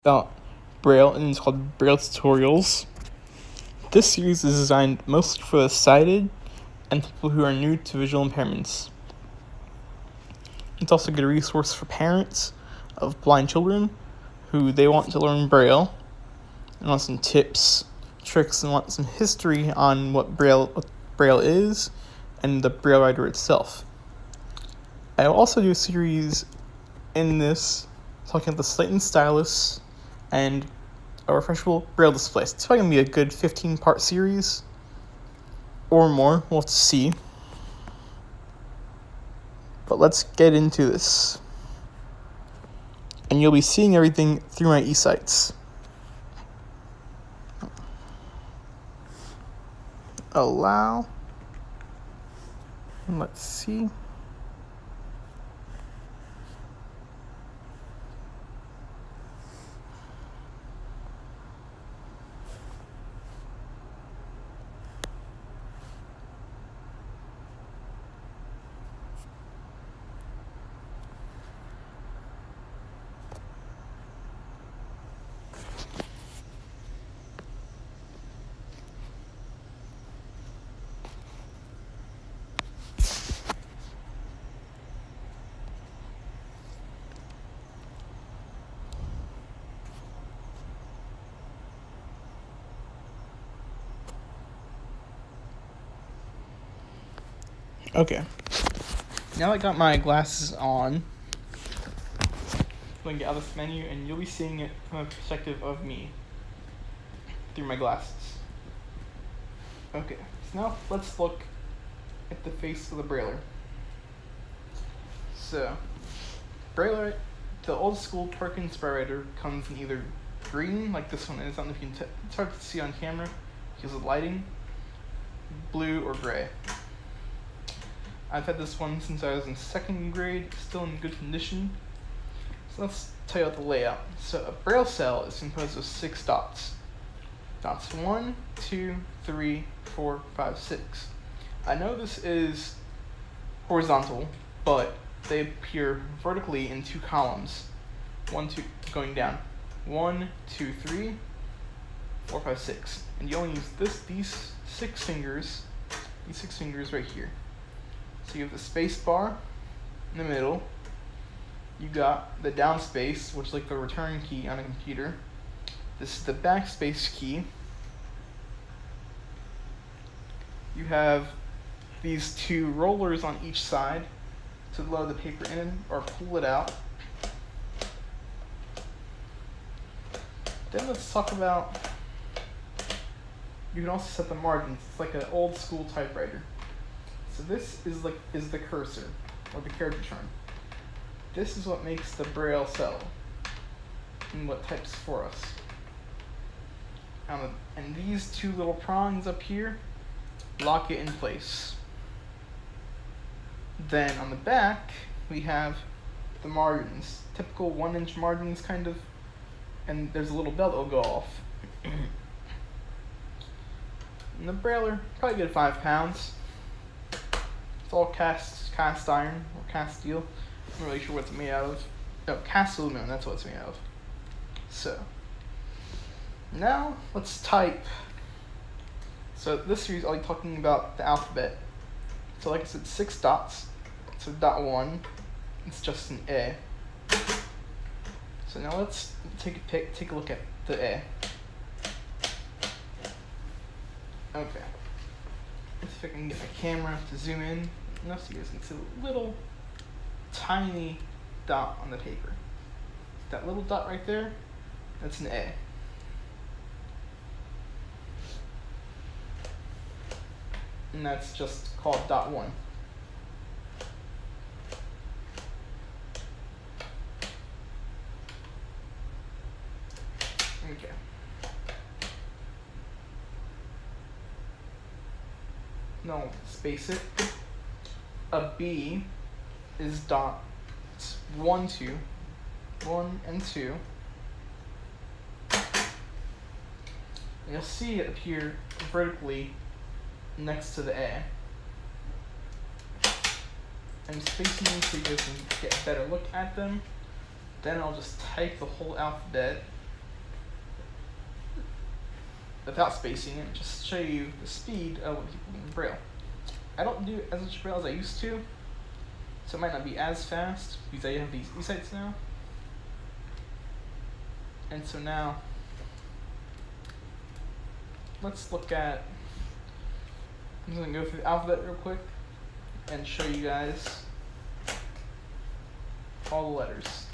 about Braille, and it's called Braille Tutorials. This series is designed mostly for the sighted and people who are new to visual impairments. It's also a good resource for parents of blind children who they want to learn Braille and want some tips, tricks, and want some history on what Braille is and the Braille writer itself. I will also do a series in this talking about the slate and stylus and a refreshable Braille display. It's probably going to be a good 15-part series or more. We'll have to see. But let's get into this. And you'll be seeing everything through my e-sites. Allow. Let's see. Okay, now I got my glasses on. I'm going to get out of this menu, and you'll be seeing it from the perspective of me through my glasses. Okay, so now let's look at the face of the Brailler. So, Braille, the old school Perkins Typewriter comes in either green, like this one is. I don't know if you can it's hard to see on camera because of lighting, blue, or gray. I've had this one since I was in second grade, still in good condition. So let's tell you about the layout. So a Braille cell is composed of 6 dots. Dots 1, 2, 3, 4, 5, 6. I know this is horizontal, but they appear vertically in 2 columns. 1, 2, going down. 1, 2, 3, 4, 5, 6. And you only use these 6 fingers right here. So you have the space bar in the middle. You got the down space, which is like the return key on a computer. This is the backspace key. You have these 2 rollers on each side to load the paper in or pull it out. Then let's talk about, you can also set the margins. It's like an old school typewriter. So this is the cursor, or the character term. This is what makes the Braille cell, and what types for us. And these 2 little prongs up here lock it in place. Then on the back, we have the margins, typical 1-inch margins kind of, and there's a little bell that will go off. And the Brailler, probably good 5 pounds. It's all cast iron or cast steel. I'm not really sure what it's made out of. No, cast aluminum, that's what it's made out of. So, now let's type. So this series I'll be talking about the alphabet. So like I said, 6 dots. So dot 1, it's just an A. So now let's take a look at the A. Okay. Let's see if I can get my camera to zoom in. Now so you guys can see a little tiny dot on the paper. That little dot right there, that's an A. And that's just called dot 1. Okay. No, space it. A B is dot 1, 2, 1 and 2. You'll see it appear vertically next to the A. I'm spacing these so you guys can get a better look at them. Then I'll just type the whole alphabet without spacing it, just to show you the speed of what people do in Braille. I don't do as much Braille as I used to, so it might not be as fast because I have these e-sites now. And so now, let's look at, I'm just going to go through the alphabet real quick and show you guys all the letters.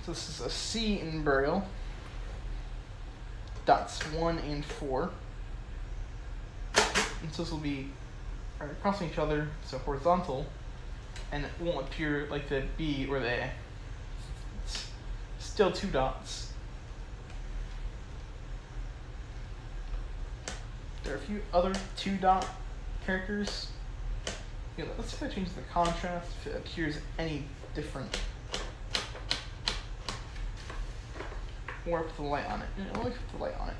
So this is a C in Braille. Dots 1 and 4. And so this will be crossing each other, so horizontal, and it won't appear like the B or the A. It's still 2 dots. There are a few other 2-dot characters. Yeah, let's see if I change the contrast, if it appears any different. Or put the light on it. Yeah, let me put the light on it.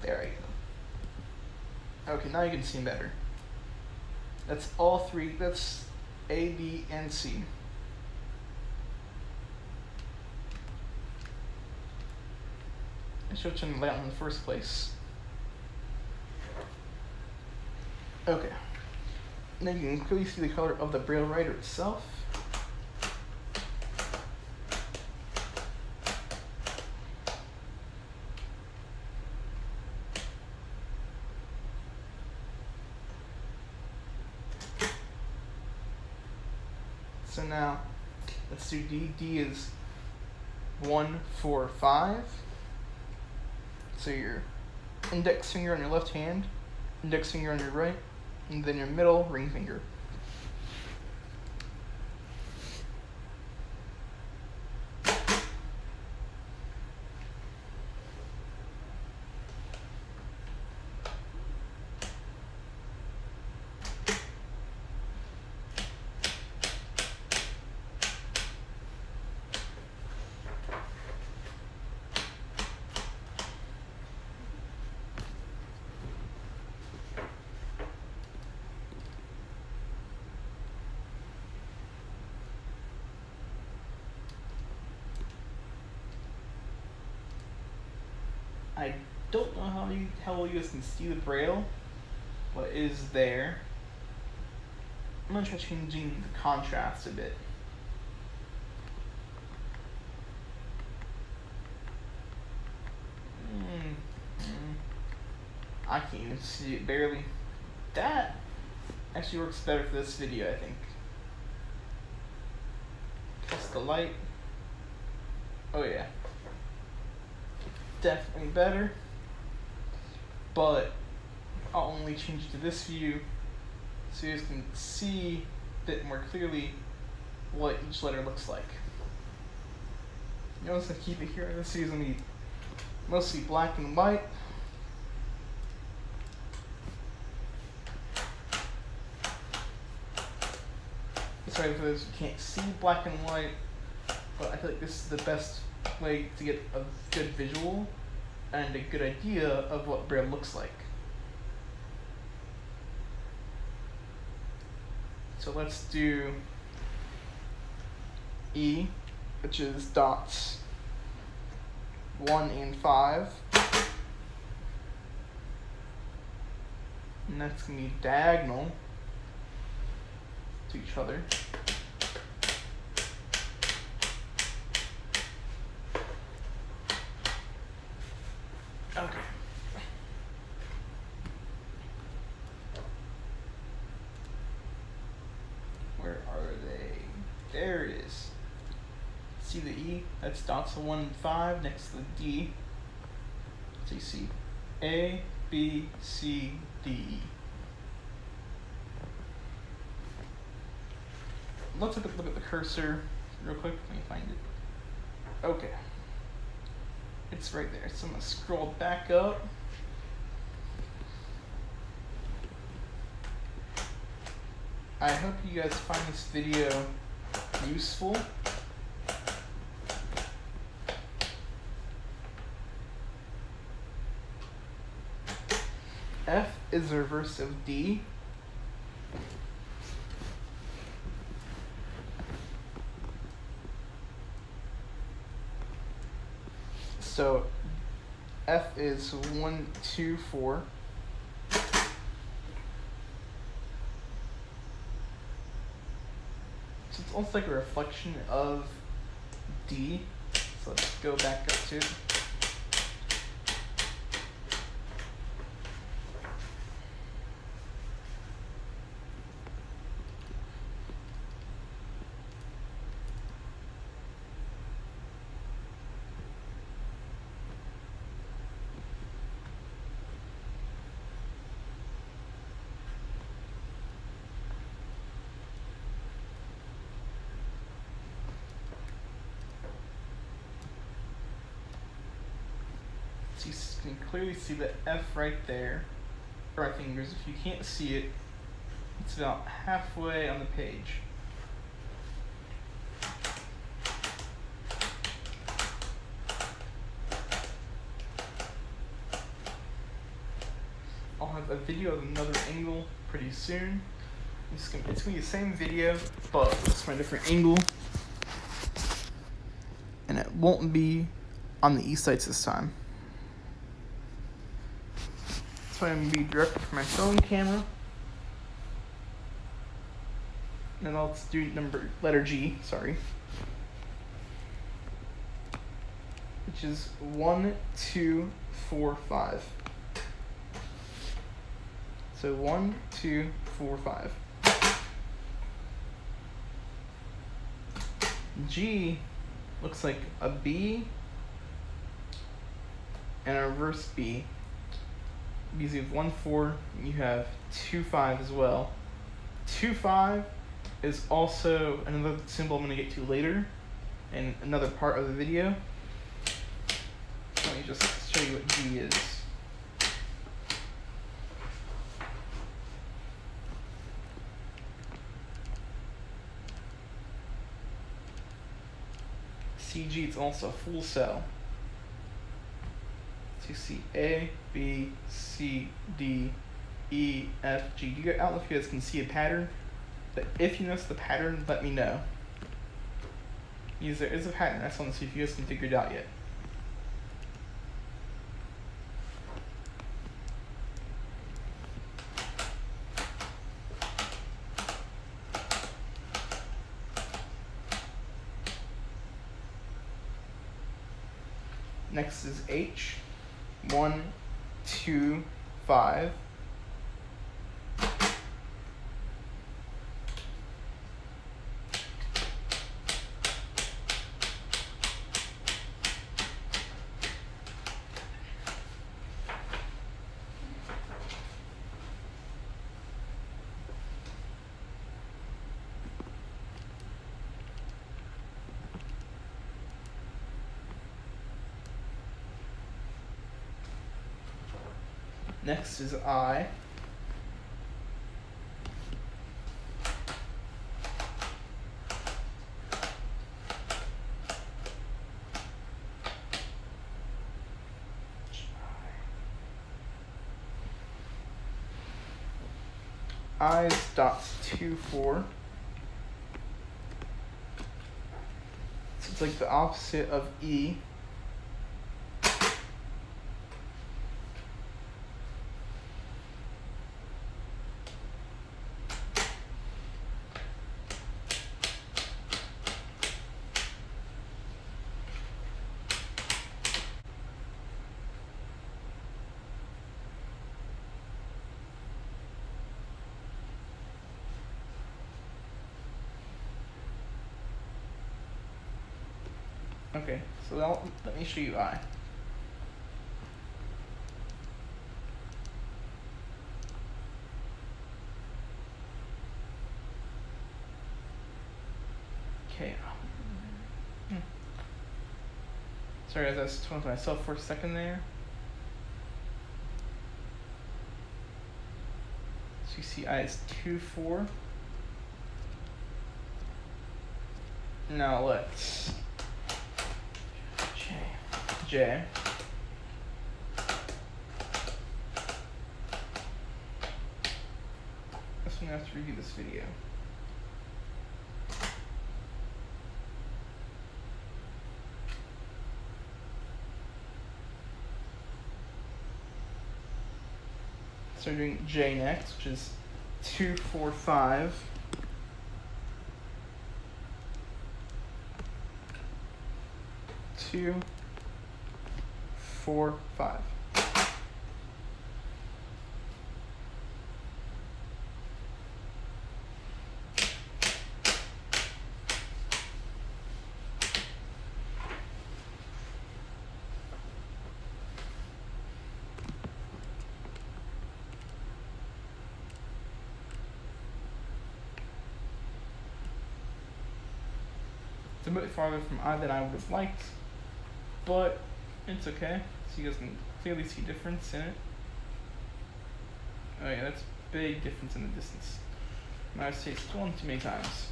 There we go. Okay, now you can see better. That's all 3. That's A, B, and C. I should have turned the light on in the first place. Okay. Now you can clearly see the color of the Braille writer itself. So now, let's do D. D is 1, 4, 5. So your index finger on your left hand, index finger on your right, and then your middle ring finger. I don't know how well you guys can see the Braille, but it is there. I'm going to try changing the contrast a bit. I can't even see it barely. That actually works better for this video, I think. Just the light. Oh yeah. Definitely better, but I'll only change to this view so you guys can see a bit more clearly what each letter looks like. I'm just going to keep it here. This is going to be mostly black and white. Sorry for those who can't see black and white, but I feel like this is the best way to get a good visual and a good idea of what Braille looks like. So let's do E, which is dots 1 and 5. And that's going to be diagonal to each other. Okay. Where are they? There it is. See the E? That's dots of 1 and 5 next to the D. So you see A, B, C, D, E. Let's look at the cursor real quick. Let me find it. Okay. It's right there. So I'm going to scroll back up. I hope you guys find this video useful. F is the reverse of D. So F is 1, 2, 4. So it's almost like a reflection of D. So let's go back up to it. So you can clearly see the F right there, for my fingers. If you can't see it, it's about halfway on the page. I'll have a video of another angle pretty soon. It's gonna be the same video, but just from a different angle. And it won't be on the east sides this time. So I'm going to be directed from my phone camera. And let's do letter G, sorry. Which is 1, 2, 4, 5. So 1, 2, 4, 5. G looks like a B and a reverse B. Because you have 1, 4, you have 2, 5 as well. 2, 5 is also another symbol I'm going to get to later in another part of the video. Let me just show you what G is. CG, it's also a full cell. So you see A, B, C, D, E, F, G. I don't know if you guys can see a pattern, but if you notice the pattern, let me know. Because there is a pattern. I just want to see if you guys can figure it out yet. Next is H. 1, 2, 5. Next is I. I is dots 2, 4. So it's like the opposite of E. Okay, so now let me show you I. Okay. Sorry guys, I was talking to myself for a second there. So you see I is 2, 4. Now let's J. This one I have to review this video. So we're doing J next, which is 2, 4, 5. Two, 4, 5. It's a bit farther from I than I would have liked, but it's okay. So you guys can clearly see difference in it. Oh yeah, that's a big difference in the distance. I've said it one too many times.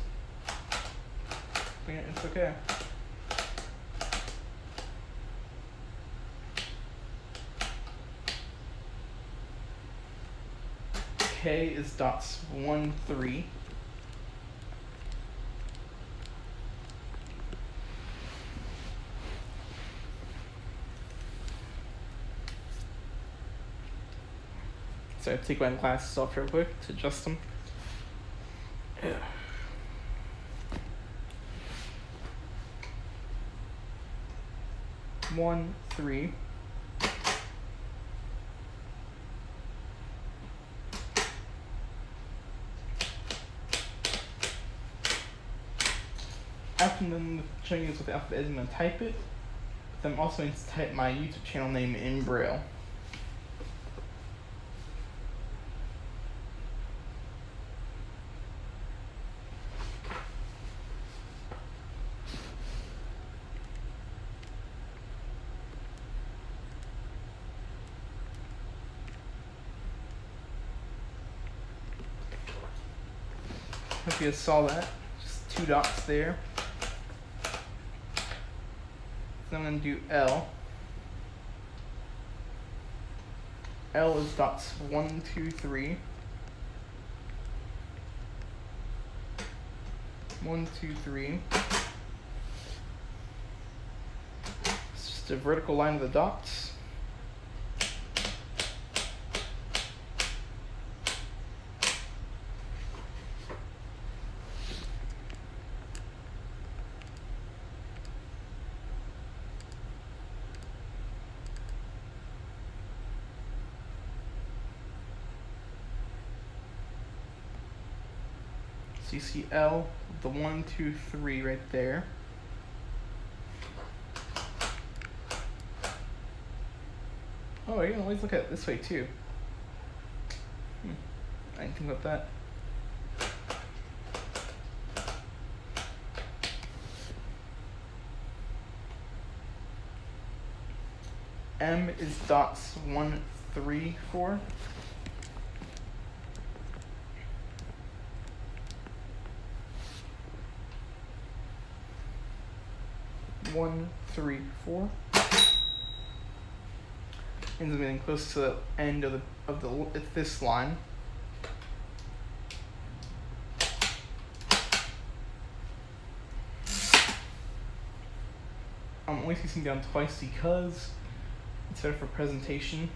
But yeah, it's okay. K is dots 1, 3. So I take my glasses off real quick to adjust them. Yeah. One, 3. After then showing you this with the alphabet, I'm going to type it. But I'm also going to type my YouTube channel name in Braille. Hope you guys saw that. Just 2 dots there. So I'm going to do L. L is dots 1, 2, 3. 1, 2, 3. It's just a vertical line of the dots. So you see L, the 1, 2, 3 right there. Oh, you can always look at it this way too. I didn't think about that. M is dots 1, 3, 4. 1, 3, 4. And I'm getting close to the end of this line. I'm only spacing down twice because it's better for presentation.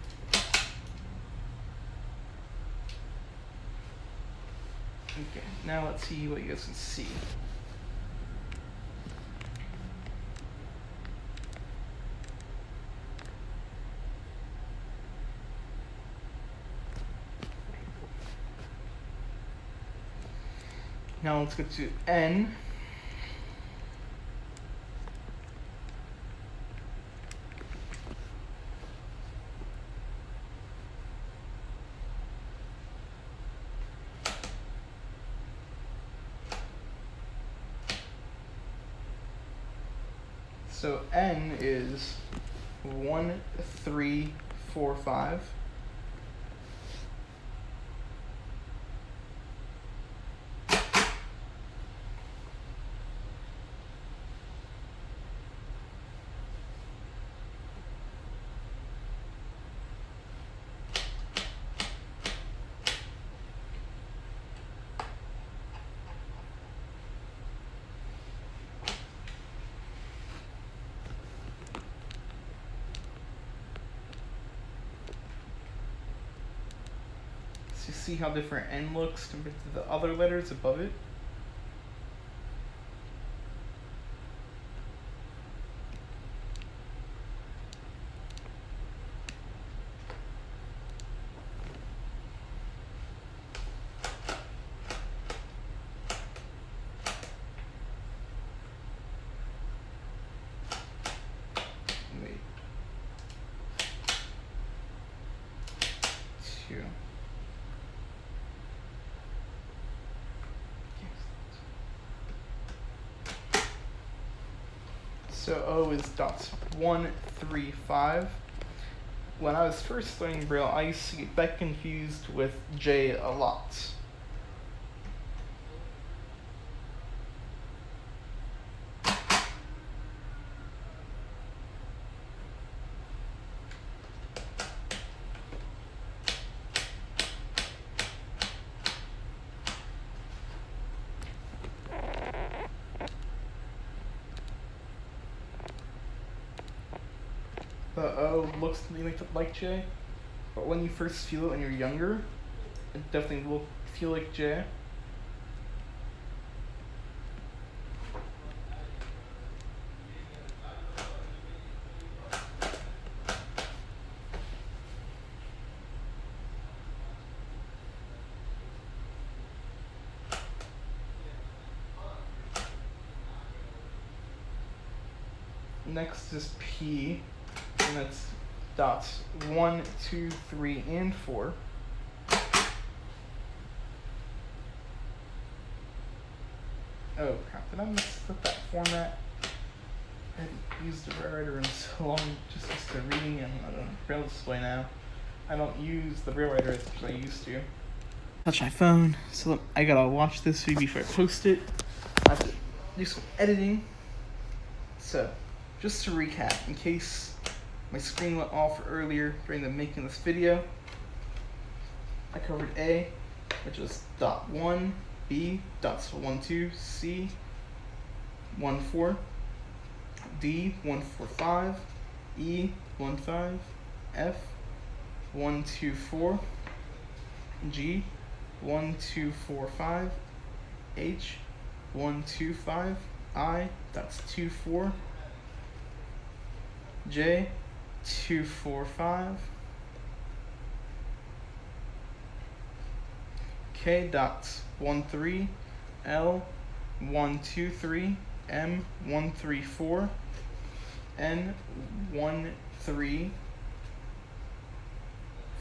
Okay, now let's see what you guys can see. Now let's go to N. So N is 1, 3, 4, 5. see how different N looks compared to the other letters above it? Wait. 2. So O is dots 1, 3, 5. When I was first learning Braille, I used to get that confused with J a lot. The O looks to me like J, but when you first feel it when you're younger, it definitely will feel like J. Next is P, and that's dots 1, 2, 3, and 4. Oh crap, did I mess up that format? I haven't used the Braille in so long, just used to reading and Braille display now. I don't use the Braille writer as much as I used to. Touch my phone, so I gotta watch this video before I post it. I have to do some editing. So, just to recap, in case my screen went off earlier during the making of this video, I covered A, which is dot 1, B, dots 1, 2, C, 1, 4, D, 1, 4, 5, E, 1, 5, F, 1, 2, 4, G, 1, 2, 4, 5, H, 1, 2, 5, I, that's 2, 4, J, 2, 4, 5, K dots 1, 3, L, 1, 2, 3, M, 1, 3, 4, N, 1, 3,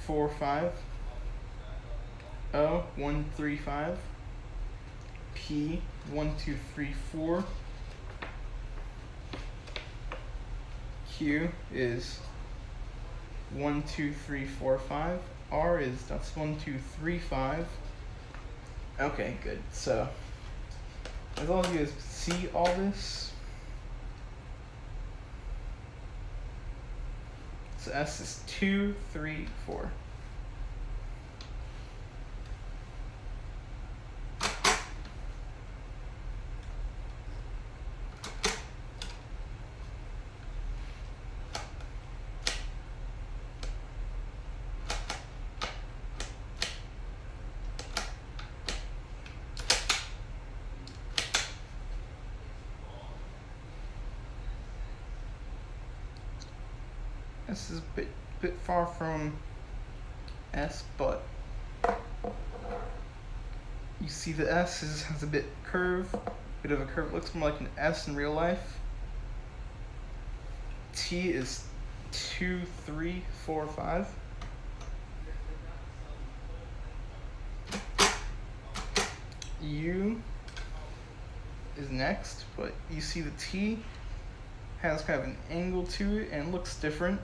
4, 5, O, 1, 3, 5, P, 1, 2, 3, 4, Q is 1, 2, 3, 4, 5, R is that's 1, 2, 3, 5. Okay, good. So, as long as you guys see all this, so S is 2, 3, 4. This is a bit far from S, but you see the S has a bit of a curve. It looks more like an S in real life. T is 2, 3, 4, 5. U is next, but you see the T has kind of an angle to it and it looks different.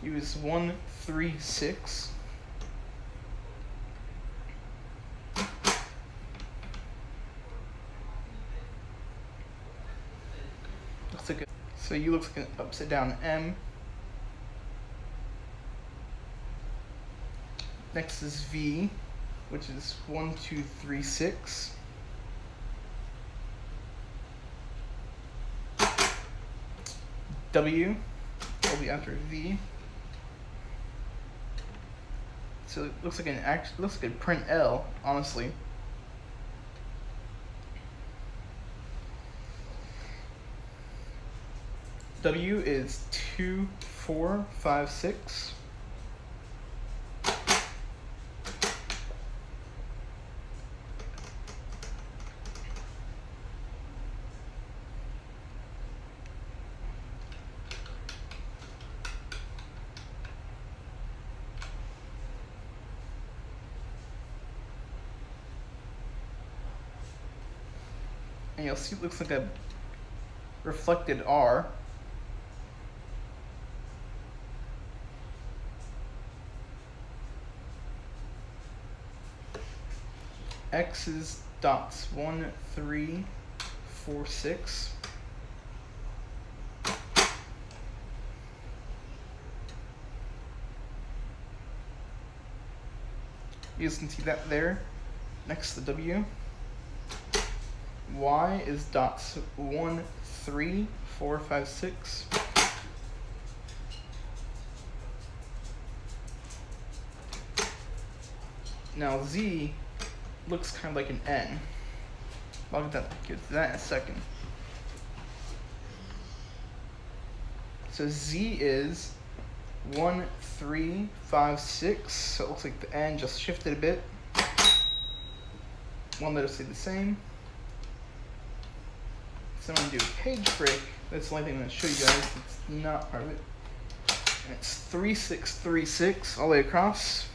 U is 1, 3, 6. Looks like so U looks like an upside down M. Next is V, which is 1, 2, 3, 6. W will be after V. So it looks like looks like a print L, honestly. W is 2, 4, 5, 6. And you'll see it looks like a reflected R. X is dots 1, 3, 4, 6. You guys can see that there next to the W. Y is dots 1, 3, 4, 5, 6. Now Z looks kind of like an N. I'll get to that in a second. So Z is 1, 3, 5, 6. So it looks like the N just shifted a bit. One letter stayed the same. So I'm going to do a page break. That's the only thing I'm going to show you guys. It's not part of it. And it's 3, 6, 3, 6 all the way across.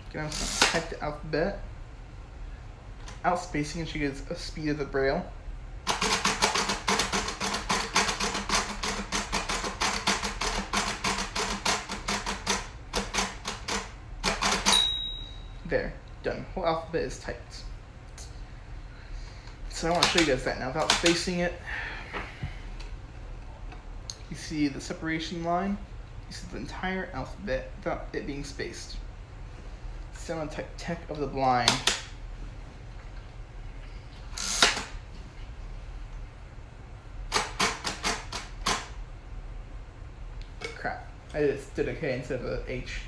Okay, I'm just going to type the alphabet. Outspacing, and she gets a speed of the Braille. There, done. Whole alphabet is typed. So I want to show you guys that now without spacing it. You see the separation line. You see the entire alphabet without it being spaced. So I'm going to type tech of the blind. Crap. I just did a K instead of a H.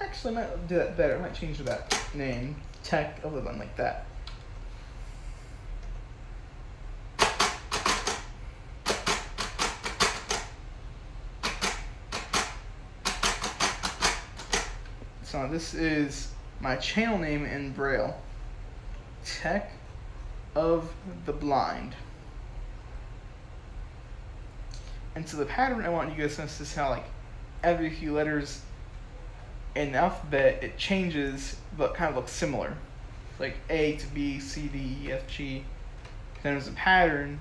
Actually, I might do that better. I might change that name. Tech of the blind, like that. So this is my channel name in Braille. Tech of the Blind. And so the pattern I want you guys to notice is how like every few letters in the alphabet it changes but kind of looks similar. Like A to B, C, D, E, F, G. Then there's a pattern,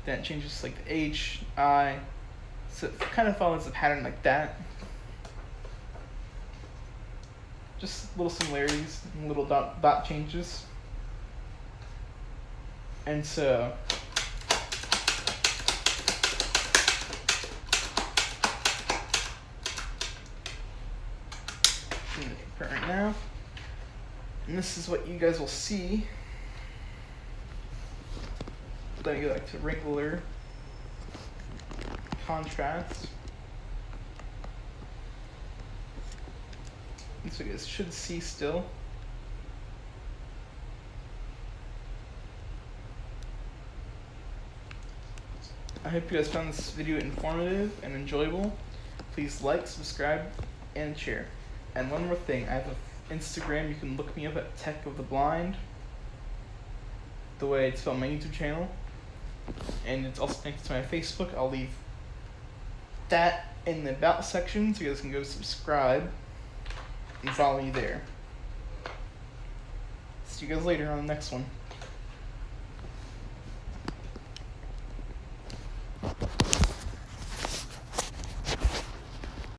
then it changes to like the H, I. So it kind of follows the pattern like that. Just little similarities, little dot changes. And so I'm going to print right now. And this is what you guys will see. Then I go back to regular contrast. And so you guys should see still. I hope you guys found this video informative and enjoyable. Please like, subscribe, and share. And one more thing, I have an Instagram. You can look me up at Tech of the Blind, the way it's spelled on my YouTube channel. And it's also linked to my Facebook. I'll leave that in the About section so you guys can go subscribe and follow me there. See you guys later on the next one.